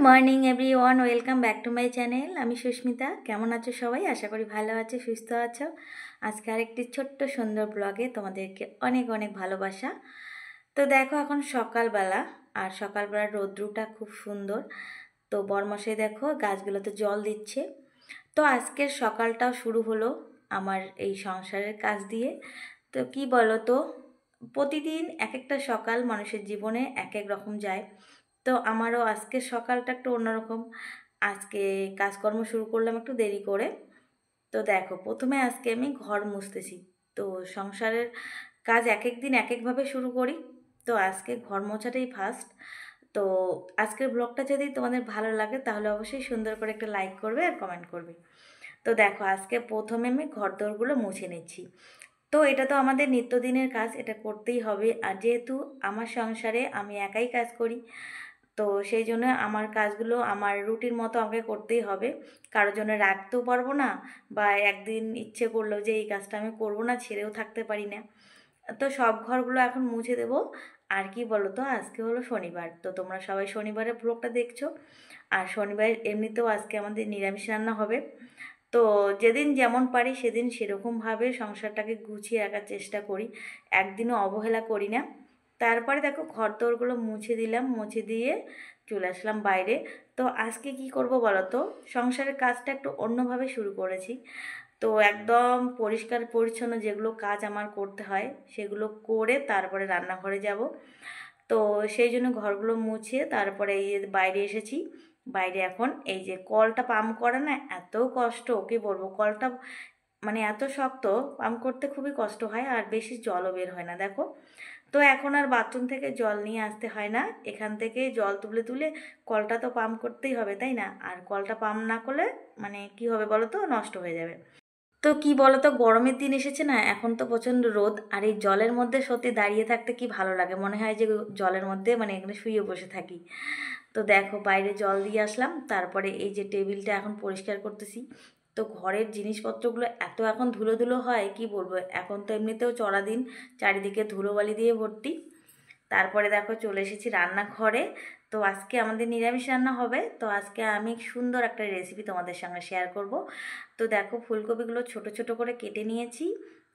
Morning everyone, welcome back to my channel. আমি সুস্মিতা। কেমন আছো সবাই? আশা করি ভালো আছো, সুস্থ আছো। আজকে আরেকটি ছোট্ট সুন্দর ব্লগে তোমাদেরকে অনেক অনেক ভালোবাসা। তো দেখো, এখন সকালবেলা, আর সকালবেলার রৌদ্রটা খুব সুন্দর। তো বরমশাই দেখো গাছগুলোতে জল দিচ্ছে। তো আজকের সকালটাও শুরু হলো আমার এই সংসারের কাজ দিয়ে। তো কি বলো তো, প্রতিদিন এক একটা সকাল মানুষের জীবনে এক এক রকম যায়। তো আমারও আজকের সকালটা একটু অন্যরকম। আজকে কাজকর্ম শুরু করলাম একটু দেরি করে। তো দেখো, প্রথমে আজকে আমি ঘর মুছতেছি। তো সংসারের কাজ এক এক দিন এক একভাবে শুরু করি। তো আজকে ঘর মোছাটাই ফার্স্ট। তো আজকের ব্লগটা যদি তোমাদের ভালো লাগে তাহলে অবশ্যই সুন্দর করে একটা লাইক করবে আর কমেন্ট করবে। তো দেখো, আজকে প্রথমে আমি ঘর দোরগুলো মুছে নিচ্ছি। তো এটা তো আমাদের নিত্যদিনের কাজ, এটা করতেই হবে। আর যেহেতু আমার সংসারে আমি একাই কাজ করি, তো সেই জন্য আমার কাজগুলো আমার রুটিন মতো আমাকে করতেই হবে। কারোর জন্য রাখতেও পারবো না, বা একদিন ইচ্ছে করলো যে এই কাজটা আমি করবো না, ছেড়েও থাকতে পারি না। তো সব ঘরগুলো এখন মুছে দেবো। আর কি বলো তো, আজকে হলো শনিবার। তো তোমরা সবাই শনিবারের ব্লগটা দেখছো। আর শনিবার এমনিতেও আজকে আমাদের নিরামিষ রান্না হবে। তো যেদিন যেমন পারি সেদিন সেরকমভাবে সংসারটাকে গুছিয়ে রাখার চেষ্টা করি, একদিনও অবহেলা করি না। তারপরে দেখো, ঘর দোরগুলো মুছে দিলাম, মুছে দিয়ে চলে আসলাম বাইরে। তো আজকে কি করব বলো তো, সংসারের কাজটা একটু অন্যভাবে শুরু করেছি। তো একদম পরিষ্কার পরিচ্ছন্ন যেগুলো কাজ আমার করতে হয় সেগুলো করে তারপরে রান্নাঘরে যাব। তো সেই জন্য ঘরগুলো মুছে তারপরে এই যে বাইরে এসেছি। বাইরে এখন এই যে কলটা পাম্প করা না এত কষ্ট, কি বলবো, কলটা মানে এত শক্ত, পাম্প করতে খুবই কষ্ট হয়, আর বেশি জলও বের হয় না দেখো। তো এখন আর বাথরুম থেকে জল নিয়ে আসতে হয় না, এখান থেকে জল তুলে তুলে কলটা তো পাম্প করতেই হবে, তাই না? আর কলটা পাম্প না করলে মানে কি হবে বলো তো, নষ্ট হয়ে যাবে। তো কি বলতো, গরমের দিন এসেছে না, এখন তো প্রচণ্ড রোদ, আর এই জলের মধ্যে সত্যি দাঁড়িয়ে থাকতে কি ভালো লাগে, মনে হয় যে জলের মধ্যে মানে এখানে শুয়ে বসে থাকি। তো দেখো, বাইরে জল দিয়ে আসলাম, তারপরে এই যে টেবিলটা এখন পরিষ্কার করতেছি। তো ঘরের জিনিসপত্রগুলো এত এখন ধুলো ধুলো হয়, কি বলবো, এখন তো এমনিতেও চড়া দিন, চারিদিকে ধুলোবালি দিয়ে ভর্তি। তারপরে দেখো, চলে এসেছি রান্নাঘরে। তো আজকে আমাদের নিরামিষ রান্না হবে। তো আজকে আমি সুন্দর একটা রেসিপি তোমাদের সঙ্গে শেয়ার করব। তো দেখো, ফুলকপিগুলো ছোট ছোট করে কেটে নিয়েছি।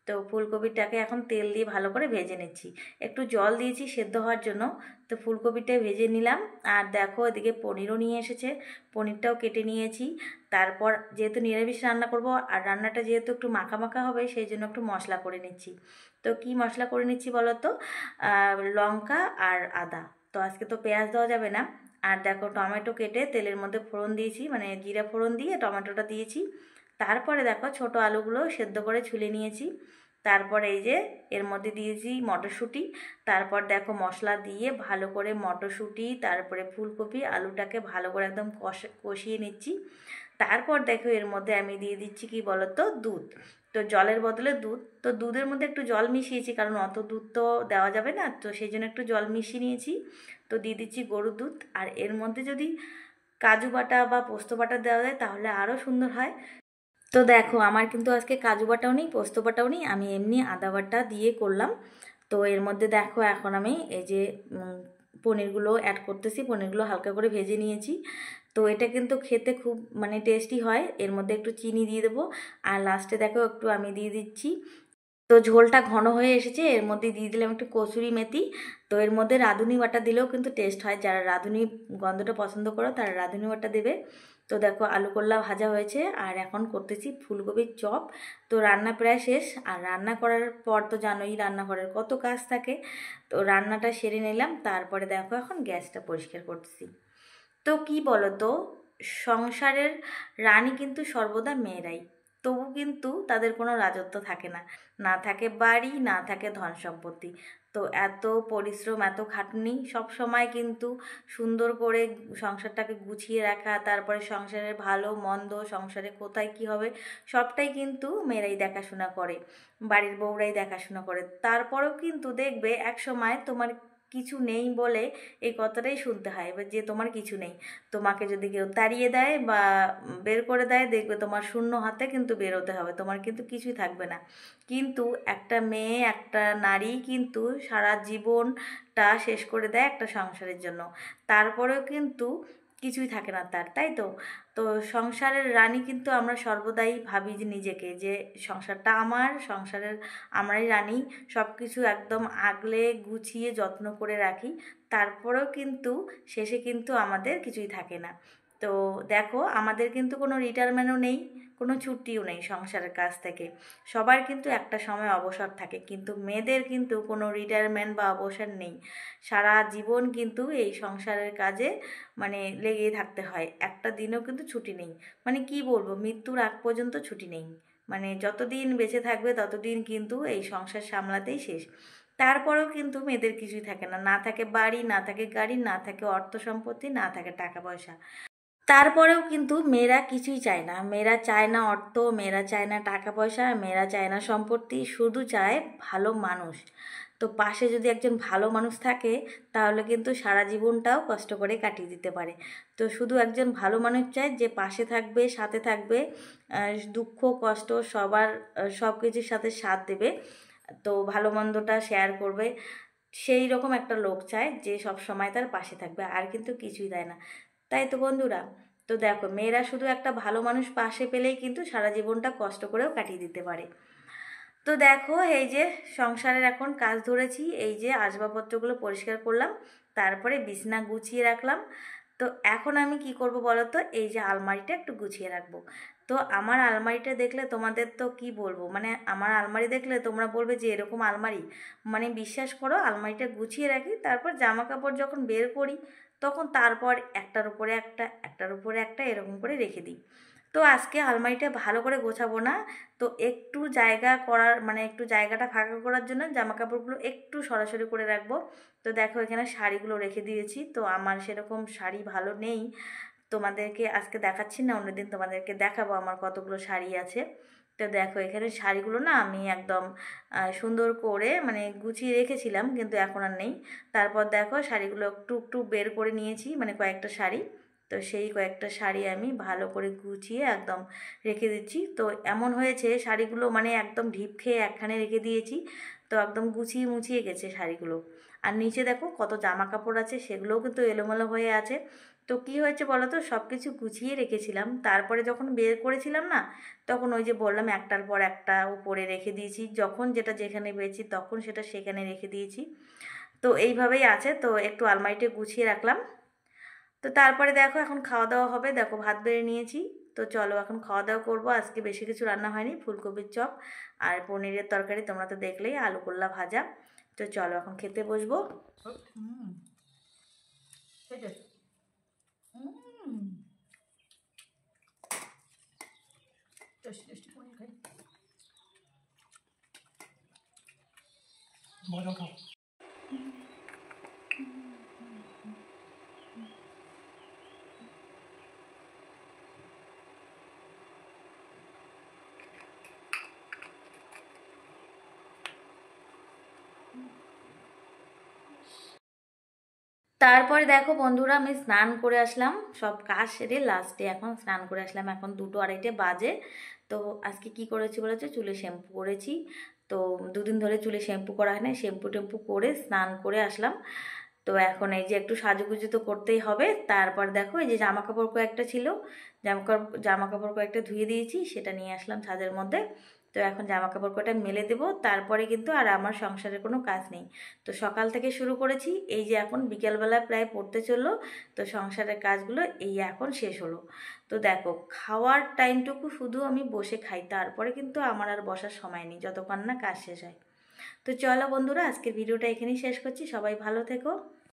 তো ফুলকপিটাকে এখন তেল দিয়ে ভালো করে ভেজে নিচ্ছি, একটু জল দিয়েছি সেদ্ধ হওয়ার জন্য। তো ফুলকপিটা ভেজে নিলাম। আর দেখো, এদিকে পনিরও নিয়ে এসেছে, পনিরটাও কেটে নিয়েছি। তারপর যেহেতু নিরামিষ রান্না করব, আর রান্নাটা যেহেতু একটু মাখা মাখা হবে, সেই জন্য একটু মশলা করে নিচ্ছি। তো কি মশলা করে নিচ্ছি বলো তো, লঙ্কা আর আদা। তো আজকে তো পেঁয়াজ দেওয়া যাবে না। আর দেখো, টমেটো কেটে তেলের মধ্যে ফোড়ন দিয়েছি, মানে জিরা ফোড়ন দিয়ে টমেটোটা দিয়েছি। তারপরে দেখো, ছোট আলুগুলো সেদ্ধ করে ছুলে নিয়েছি। তারপর এই যে এর মধ্যে দিয়েছি মটরশুঁটি। তারপর দেখো, মশলা দিয়ে ভালো করে মটরশুঁটি, তারপরে ফুলকপি, আলুটাকে ভালো করে একদম কষিয়ে নিচ্ছি। তারপর দেখো, এর মধ্যে আমি দিয়ে দিচ্ছি কি বলতো, দুধ। তো জলের বদলে দুধ, তো দুধের মধ্যে একটু জল মিশিয়েছি, কারণ অত দুধ তো দেওয়া যাবে না, তো সেই জন্য একটু জল মিশিয়ে নিয়েছি। তো দিয়ে দিচ্ছি গরুর দুধ। আর এর মধ্যে যদি কাজু বাটা বা পোস্ত বাটা দেওয়া যায় তাহলে আরও সুন্দর হয়। তো দেখো, আমার কিন্তু আজকে কাজু বাটাও নেই, পোস্ত বাটাও নেই, আমি এমনি আদা বাটা দিয়ে করলাম। তো এর মধ্যে দেখো, এখন আমি এই যে পনিরগুলো অ্যাড করতেছি, পনিরগুলো হালকা করে ভেজে নিয়েছি। তো এটা কিন্তু খেতে খুব মানে টেস্টি হয়। এর মধ্যে একটু চিনি দিয়ে দেবো। আর লাস্টে দেখো, একটু আমি দিয়ে দিচ্ছি, তো ঝোলটা ঘন হয়ে এসেছে, এর মধ্যে দিয়ে দিলাম একটু কসুরি মেথি। তো এর মধ্যে রাঁধুনি বাটা দিলেও কিন্তু টেস্ট হয়, যারা রাঁধুনি গন্ধটা পছন্দ করো তারা রাঁধুনি বাটা দেবে। তো দেখো, আলু করলা ভাজা হয়েছে, আর এখন করতেছি ফুলকপির চপ। তো রান্না প্রায় শেষ। আর রান্না করার পর তো জানোই রান্নাঘরের কত কাজ থাকে। তো রান্নাটা সেরে নিলাম, তারপরে দেখো এখন গ্যাসটা পরিষ্কার করতেছি। তো কি বলো তো, সংসারের রানী কিন্তু সর্বদা মেয়েরাই। তবু কিন্তু তাদের কোনো রাজত্ব থাকে না, না থাকে বাড়ি, না থাকে ধন সম্পত্তি। তো এত পরিশ্রম, এত খাটনি, সব সময় কিন্তু সুন্দর করে সংসারটাকে গুছিয়ে রাখা, তারপরে সংসারের ভালো মন্দ, সংসারে কোথায় কি হবে, সবটাই কিন্তু মেয়েরাই দেখাশোনা করে, বাড়ির বউরাই দেখাশোনা করে। তারপরেও কিন্তু দেখবে এক সময় তোমার কিছু নেই বলে এই কথাটাই শুনতে হয়, এবার যে তোমার কিছু নেই। তোমাকে যদি কেউ তাড়িয়ে দেয় বা বের করে দেয়, দেখবে তোমার শূন্য হাতে কিন্তু বেরোতে হবে, তোমার কিন্তু কিছুই থাকবে না। কিন্তু একটা মেয়ে, একটা নারী কিন্তু সারা জীবনটা শেষ করে দেয় একটা সংসারের জন্য। তারপরেও কিন্তু কিছুই থাকে না তার, তাই তো? তো সংসারের রানী কিন্তু আমরা সর্বদাই ভাবি যে নিজেকে, যে সংসারটা আমার, সংসারের আমরাই রানী, সব কিছু একদম আগলে গুছিয়ে যত্ন করে রাখি। তারপরেও কিন্তু শেষে কিন্তু আমাদের কিছুই থাকে না। তো দেখো, আমাদের কিন্তু কোনো রিটায়ারমেন্টও নেই, কোনো ছুটিও নেই সংসারের কাছ থেকে। সবার কিন্তু একটা সময় অবসর থাকে, কিন্তু মেয়েদের কিন্তু কোনো রিটায়ারমেন্ট বা অবসর নেই। সারা জীবন কিন্তু এই সংসারের কাজে মানে লেগেই থাকতে হয়, একটা দিনও কিন্তু ছুটি নেই। মানে কি বলবো, মৃত্যুর আগ পর্যন্ত ছুটি নেই। মানে যতদিন বেঁচে থাকবে ততদিন কিন্তু এই সংসার সামলাতেই শেষ। তারপরেও কিন্তু মেয়েদের কিছুই থাকে না, না থাকে বাড়ি, না থাকে গাড়ি, না থাকে অর্থ সম্পত্তি, না থাকে টাকা পয়সা। তারপরেও কিন্তু মেয়েরা কিছুই চায় না, মেয়েরা চায় না অর্থ, মেয়েরা চায় না টাকা পয়সা, মেয়েরা চায় না সম্পত্তি, শুধু চায় ভালো মানুষ। তো পাশে যদি একজন ভালো মানুষ থাকে তাহলে কিন্তু সারা জীবনটাও কষ্ট করে কাটিয়ে দিতে পারে। তো শুধু একজন ভালো মানুষ চায় যে পাশে থাকবে, সাথে থাকবে, দুঃখ কষ্ট সবার সব কিছুর সাথে সাথ দেবে, তো ভালো মন্দটা শেয়ার করবে। সেই রকম একটা লোক চায় যে সব সময় তার পাশে থাকবে, আর কিন্তু কিছুই দেয় না। তাই তো বন্ধুরা, তো দেখো, মেয়েরা শুধু একটা ভালো মানুষ পাশে পেলেই কিন্তু সারা জীবনটা কষ্ট করেও কাটিয়ে দিতে পারে। তো দেখো, এই যে সংসারের এখন কাজ ধরেছি, এই যে আসবাবপত্রগুলো পরিষ্কার করলাম, তারপরে বিছনা গুছিয়ে রাখলাম। তো এখন আমি কি করব বলো তো, এই যে আলমারিটা একটু গুছিয়ে রাখবো। তো আমার আলমারিটা দেখলে তোমাদের তো কি বলবো, মানে আমার আলমারি দেখলে তোমরা বলবে যে এরকম আলমারি, মানে বিশ্বাস করো, আলমারিটা গুছিয়ে রাখি, তারপর জামা কাপড় যখন বের করি তখন তারপর একটার উপরে একটা, একটার উপরে একটা এরকম করে রেখে দিই। তো আজকে আলমারিটা ভালো করে গোছাবো না, তো একটু জায়গা করার, মানে একটু জায়গাটা ফাঁকা করার জন্য জামা কাপড়গুলো একটু সরাসরি করে রাখবো। তো দেখো, এখানে শাড়িগুলো রেখে দিয়েছি, তো আমার সেরকম শাড়ি ভালো নেই, তোমাদেরকে আজকে দেখাচ্ছি না, অন্যদিন তোমাদেরকে দেখাবো আমার কতগুলো শাড়ি আছে। তো দেখো, এখানে শাড়িগুলো না আমি একদম সুন্দর করে মানে গুছিয়ে রেখেছিলাম, কিন্তু এখন আর নেই। তারপর দেখো, শাড়িগুলো একটু একটু বের করে নিয়েছি, মানে কয়েকটা শাড়ি। তো সেই কয়েকটা শাড়ি আমি ভালো করে গুছিয়ে একদম রেখে দিচ্ছি। তো এমন হয়েছে শাড়িগুলো মানে একদম ঢিপ খেয়ে একখানে রেখে দিয়েছি, তো একদম গুছিয়ে মুছিয়ে গেছে শাড়িগুলো। আর নিচে দেখো কত জামা কাপড় আছে, সেগুলোও কিন্তু এলোমেলো হয়ে আছে। তো কি হয়েছে বলো তো, সব কিছু গুছিয়ে রেখেছিলাম, তারপরে যখন বের করেছিলাম না, তখন ওই যে বললাম একটার পর একটা উপরে রেখে দিয়েছি, যখন যেটা যেখানে পেয়েছি তখন সেটা সেখানে রেখে দিয়েছি। তো এইভাবেই আছে, তো একটু আলমারিটা গুছিয়ে রাখলাম। তো তারপরে দেখো, এখন খাওয়া দাওয়া হবে, দেখো ভাত বেড়ে নিয়েছি। তো চলো এখন খাওয়া দাওয়া করবো। আজকে বেশি কিছু রান্না হয়নি, ফুলকপির চপ আর পনিরের তরকারি, তোমরা তো দেখলেই, আলু করলা ভাজা। তো চলো এখন খেতে বসবো। মজা খাও। তারপরে দেখো বন্ধুরা, আমি স্নান করে আসলাম, সব কাজ সেরে লাস্টে এখন স্নান করে আসলাম, এখন 2:30 বাজে। তো আজকে কি করেছি বলেছে, চুলে শ্যাম্পু করেছি। তো দুদিন ধরে চুলে শ্যাম্পু করা হয় না, শ্যাম্পু টেম্পু করে স্নান করে আসলাম। তো এখন এই যে একটু সাজুগুজু তো করতেই হবে। তারপর দেখো, এই যে জামা কাপড় কয়েকটা ছিল, জামা কাপড় কয়েকটা ধুয়ে দিয়েছি, সেটা নিয়ে আসলাম ছাদের মধ্যে। তো এখন জামা কাপড় কটা মেলে দেবো, তারপরে কিন্তু আর আমার সংসারের কোনো কাজ নেই। তো সকাল থেকে শুরু করেছি, এই যে এখন বিকেলবেলা প্রায় পড়তে চললো। তো সংসারের কাজগুলো এই এখন শেষ হলো। তো দেখো, খাওয়ার টাইমটুকু শুধু আমি বসে খাই, তারপরে কিন্তু আমার আর বসার সময় নেই যতক্ষণ না কাজ শেষ হয়। তো চলো বন্ধুরা, আজকের ভিডিওটা এখানেই শেষ করছি, সবাই ভালো থেকো।